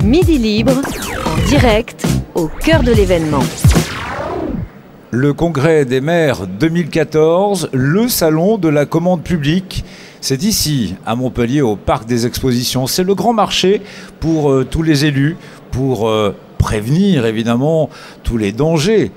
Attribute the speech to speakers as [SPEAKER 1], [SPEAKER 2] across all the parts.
[SPEAKER 1] Midi Libre, en direct, au cœur de l'événement.
[SPEAKER 2] Le Congrès des maires 2014, le salon de la commande publique. C'est ici, à Montpellier, au Parc des Expositions. C'est le grand marché pour tous les élus, pour prévenir évidemment tous les dangers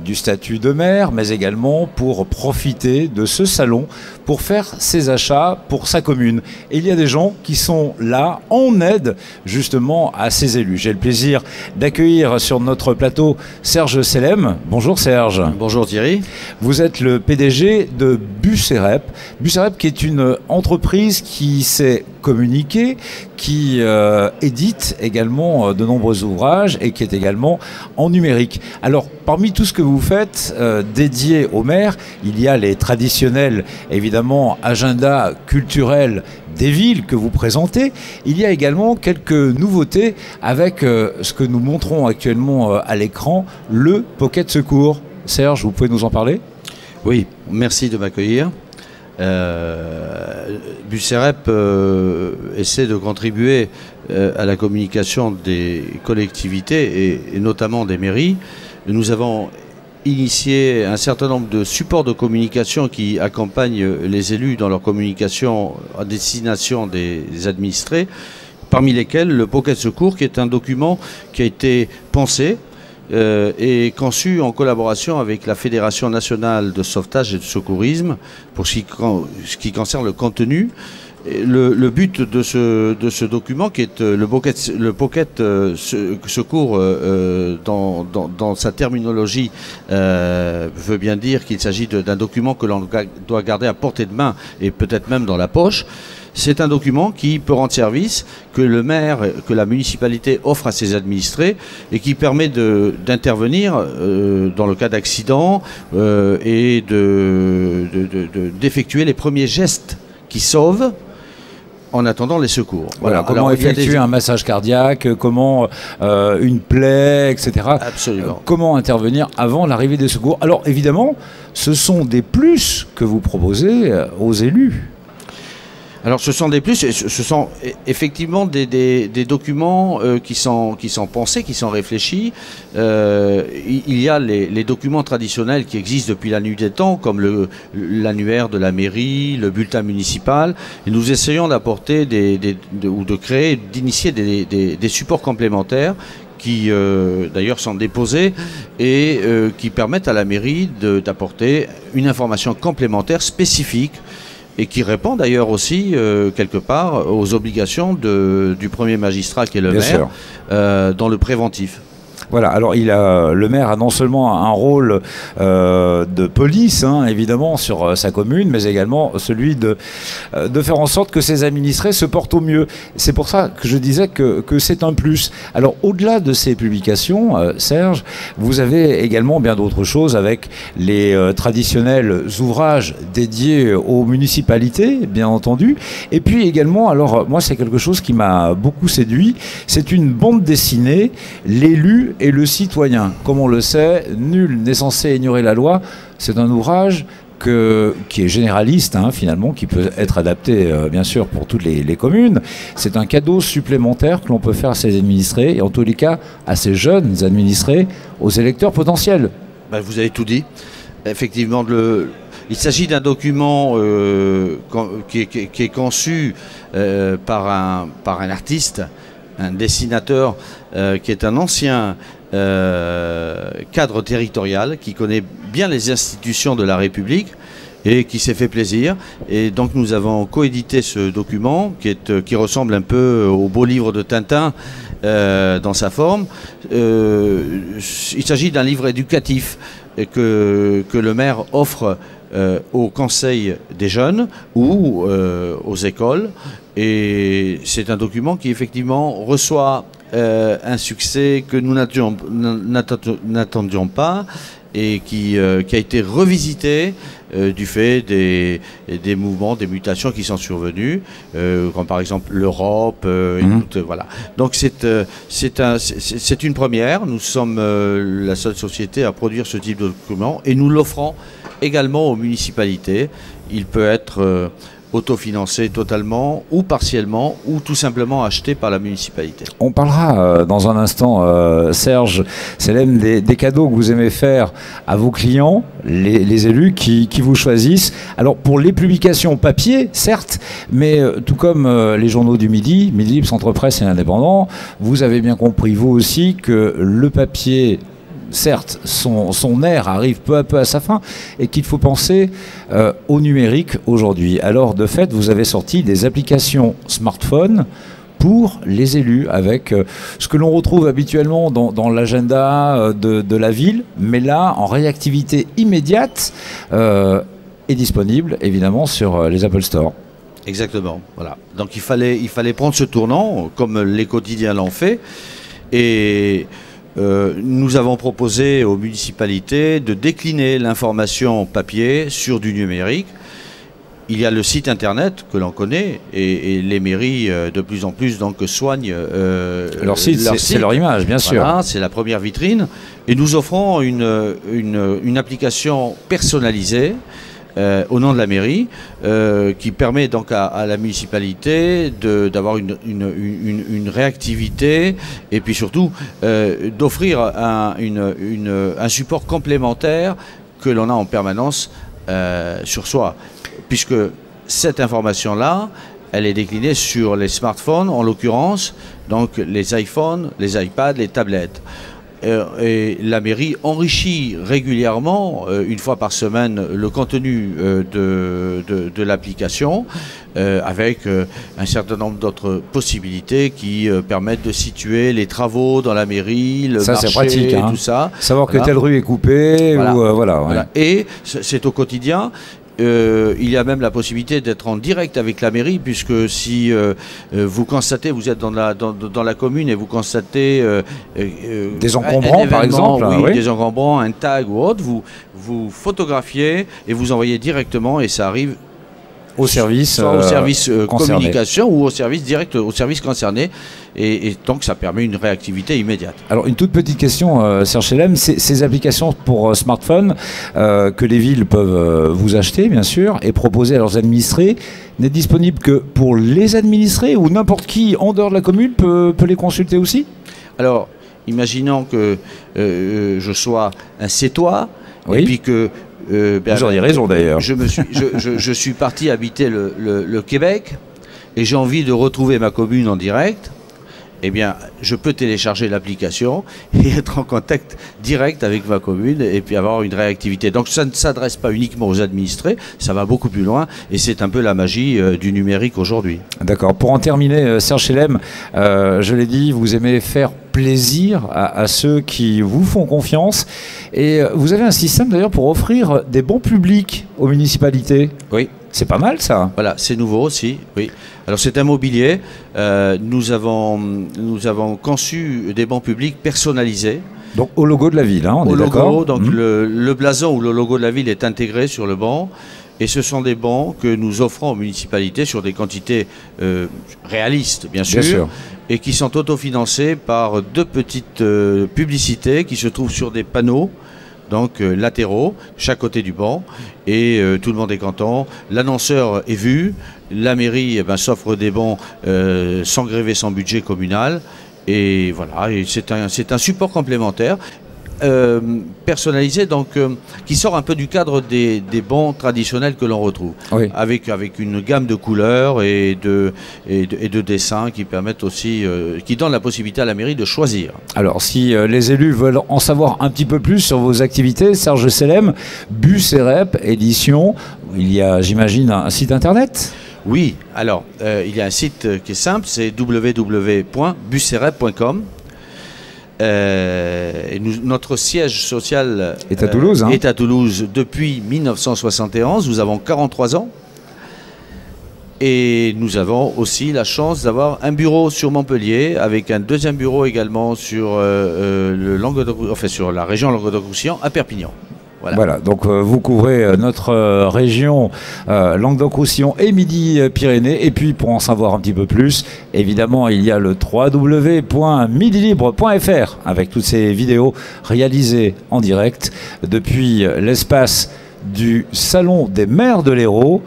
[SPEAKER 2] du statut de maire, mais également pour profiter de ce salon pour faire ses achats pour sa commune. Et il y a des gens qui sont là en aide justement à ces élus. J'ai le plaisir d'accueillir sur notre plateau Serge Sellem. Bonjour Serge.
[SPEAKER 3] Bonjour Thierry.
[SPEAKER 2] Vous êtes le PDG de Bucerep. Bucerep qui est une entreprise qui s'est communiquée, qui édite également de nombreux ouvrages et qui est également en numérique. Alors parmi tout ce que vous faites dédié aux maires, il y a les traditionnels évidemment agendas culturels des villes que vous présentez. Il y a également quelques nouveautés avec ce que nous montrons actuellement à l'écran, le Pocket Secours. Serge, vous pouvez nous en parler ?
[SPEAKER 3] Oui, merci de m'accueillir. Bucerep essaie de contribuer à la communication des collectivités et notamment des mairies. Nous avons initié un certain nombre de supports de communication qui accompagnent les élus dans leur communication à destination des administrés, parmi lesquels le Pocket Secours, qui est un document qui a été pensé et conçu en collaboration avec la Fédération nationale de sauvetage et de secourisme pour ce qui concerne le contenu. Le but de ce document, qui est le Pocket Secours dans sa terminologie, veut bien dire qu'il s'agit d'un document que l'on doit garder à portée de main et peut-être même dans la poche. C'est un document qui peut rendre service, que le maire, que la municipalité offre à ses administrés et qui permet d'intervenir dans le cas d'accident et d'effectuer les premiers gestes qui sauvent en attendant les secours.
[SPEAKER 2] Voilà, comment effectuer un massage cardiaque, comment une plaie, etc.
[SPEAKER 3] Absolument.
[SPEAKER 2] Comment intervenir avant l'arrivée des secours. Alors évidemment, ce sont des plus que vous proposez aux élus.
[SPEAKER 3] Alors ce sont des plus, ce sont effectivement des documents qui sont pensés, qui sont réfléchis. Il y a les documents traditionnels qui existent depuis la nuit des temps, comme l'annuaire de la mairie, le bulletin municipal. Et nous essayons d'apporter d'initier des supports complémentaires qui d'ailleurs sont déposés et qui permettent à la mairie d'apporter une information complémentaire spécifique et qui répond d'ailleurs aussi, quelque part, aux obligations du premier magistrat qui est le maire, dans le préventif.
[SPEAKER 2] Voilà, alors le maire a non seulement un rôle de police, évidemment, sur sa commune, mais également celui de faire en sorte que ses administrés se portent au mieux. C'est pour ça que je disais que c'est un plus. Alors, au-delà de ces publications, Serge, vous avez également bien d'autres choses avec les traditionnels ouvrages dédiés aux municipalités, bien entendu. Et puis également, alors moi, c'est quelque chose qui m'a beaucoup séduit, c'est une bande dessinée, l'élu et le citoyen. Comme on le sait, nul n'est censé ignorer la loi. C'est un ouvrage qui est généraliste, finalement, qui peut être adapté, bien sûr, pour toutes les communes. C'est un cadeau supplémentaire que l'on peut faire à ses administrés, et en tous les cas, à ces jeunes administrés, aux électeurs potentiels.
[SPEAKER 3] Ben, vous avez tout dit. Effectivement, il s'agit d'un document qui est conçu par un artiste, un dessinateur qui est un ancien cadre territorial, qui connaît bien les institutions de la République et qui s'est fait plaisir. Et donc nous avons coédité ce document qui ressemble un peu au beau livre de Tintin dans sa forme. Il s'agit d'un livre éducatif que le maire offre au conseil des jeunes ou aux écoles. Et c'est un document qui effectivement reçoit un succès que nous n'attendions pas et qui a été revisité du fait des mouvements, des mutations qui sont survenus, comme par exemple l'Europe. Voilà. Donc c'est une première. Nous sommes la seule société à produire ce type de document et nous l'offrons également aux municipalités. Il peut être autofinancés totalement ou partiellement ou tout simplement achetés par la municipalité.
[SPEAKER 2] On parlera dans un instant, Serge Sellem, des cadeaux que vous aimez faire à vos clients, les élus qui vous choisissent. Alors pour les publications papier, certes, mais tout comme les journaux du Midi, Midi Libre, Centre Presse et Indépendant, vous avez bien compris vous aussi que le papier, certes, son ère arrive peu à peu à sa fin et qu'il faut penser au numérique aujourd'hui. Alors, de fait, vous avez sorti des applications smartphone pour les élus avec ce que l'on retrouve habituellement dans l'agenda de la ville, mais là, en réactivité immédiate et disponible, évidemment, sur les Apple Store.
[SPEAKER 3] Exactement, voilà. Donc il fallait prendre ce tournant, comme les quotidiens l'ont fait, et nous avons proposé aux municipalités de décliner l'information papier sur du numérique. Il y a le site internet que l'on connaît et les mairies de plus en plus donc soignent
[SPEAKER 2] leur site, c'est leur image, bien sûr.
[SPEAKER 3] Voilà, c'est la première vitrine. Et nous offrons une application personnalisée au nom de la mairie, qui permet donc à la municipalité d'avoir une réactivité et puis surtout d'offrir un support complémentaire que l'on a en permanence sur soi. Puisque cette information-là, elle est déclinée sur les smartphones, en l'occurrence, donc les iPhones, les iPads, les tablettes. Et la mairie enrichit régulièrement, une fois par semaine, le contenu de l'application avec un certain nombre d'autres possibilités qui permettent de situer les travaux dans la mairie, le marché,
[SPEAKER 2] pratique, hein.
[SPEAKER 3] Tout ça.
[SPEAKER 2] Savoir que telle rue est coupée.
[SPEAKER 3] Voilà.
[SPEAKER 2] Ou,
[SPEAKER 3] Voilà. Et c'est au quotidien. Il y a même la possibilité d'être en direct avec la mairie, puisque si vous constatez, vous êtes dans la commune et vous constatez
[SPEAKER 2] des encombrants par exemple,
[SPEAKER 3] oui, des encombrants, un tag ou autre, vous photographiez et vous envoyez directement et ça arrive
[SPEAKER 2] au service,
[SPEAKER 3] soit au service communication ou au service direct, au service concerné, et donc ça permet une réactivité immédiate.
[SPEAKER 2] Alors une toute petite question, Serge Sellem, ces applications pour smartphone que les villes peuvent vous acheter bien sûr et proposer à leurs administrés, n'est disponible que pour les administrés ou n'importe qui en dehors de la commune peut les consulter aussi?
[SPEAKER 3] Alors imaginons que je sois un Sétois,
[SPEAKER 2] oui.
[SPEAKER 3] Et puis que
[SPEAKER 2] vous auriez raison d'ailleurs.
[SPEAKER 3] Je suis parti habiter le Québec et j'ai envie de retrouver ma commune en direct. Eh bien, je peux télécharger l'application et être en contact direct avec ma commune et puis avoir une réactivité. Donc ça ne s'adresse pas uniquement aux administrés, ça va beaucoup plus loin et c'est un peu la magie du numérique aujourd'hui. D'accord.
[SPEAKER 2] Pour en terminer, Serge Sellem, je l'ai dit, vous aimez faire plaisir à ceux qui vous font confiance et vous avez un système d'ailleurs pour offrir des bons publics aux municipalités.
[SPEAKER 3] Oui.
[SPEAKER 2] C'est pas mal ça.
[SPEAKER 3] Voilà, c'est nouveau aussi, oui. Alors c'est un mobilier, nous avons conçu des bancs publics personnalisés.
[SPEAKER 2] Donc au logo de la ville, hein, on est d'accord.
[SPEAKER 3] Donc le blason ou le logo de la ville est intégré sur le banc. Et ce sont des bancs que nous offrons aux municipalités sur des quantités réalistes, bien sûr, et qui sont autofinancés par deux petites publicités qui se trouvent sur des panneaux, donc latéraux, chaque côté du banc, et tout le monde est content. L'annonceur est vu, la mairie s'offre des bons sans grève et sans budget communal, et voilà, et c'est un support complémentaire. Personnalisé, donc qui sort un peu du cadre des bons traditionnels que l'on retrouve, oui. avec une gamme de couleurs et de dessins qui permettent aussi, qui donnent la possibilité à la mairie de choisir. Alors si les élus veulent en savoir un petit peu plus sur vos activités, Serge Sellem, Bus et Rep Édition, il y a, j'imagine, un site internet? Oui, alors il y a un site qui est simple, c'est www.buserep.com. Notre siège social
[SPEAKER 2] est à Toulouse,
[SPEAKER 3] est à Toulouse depuis 1971. Nous avons 43 ans. Et nous avons aussi la chance d'avoir un bureau sur Montpellier, avec un deuxième bureau également sur, sur la région Languedoc-Roussillon à Perpignan. Voilà, donc vous couvrez notre région Languedoc-Roussillon et Midi-Pyrénées. Et puis pour en savoir un petit peu plus, évidemment, il y a le www.midilibre.fr avec toutes ces vidéos réalisées en direct depuis l'espace du Salon des maires de l'Hérault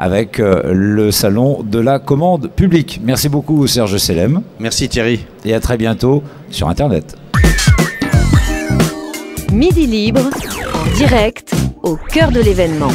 [SPEAKER 2] avec le salon de la commande publique. Merci beaucoup Serge Sellem.
[SPEAKER 3] Merci Thierry.
[SPEAKER 2] Et à très bientôt sur Internet.
[SPEAKER 1] Midi Libre, en direct, au cœur de l'événement.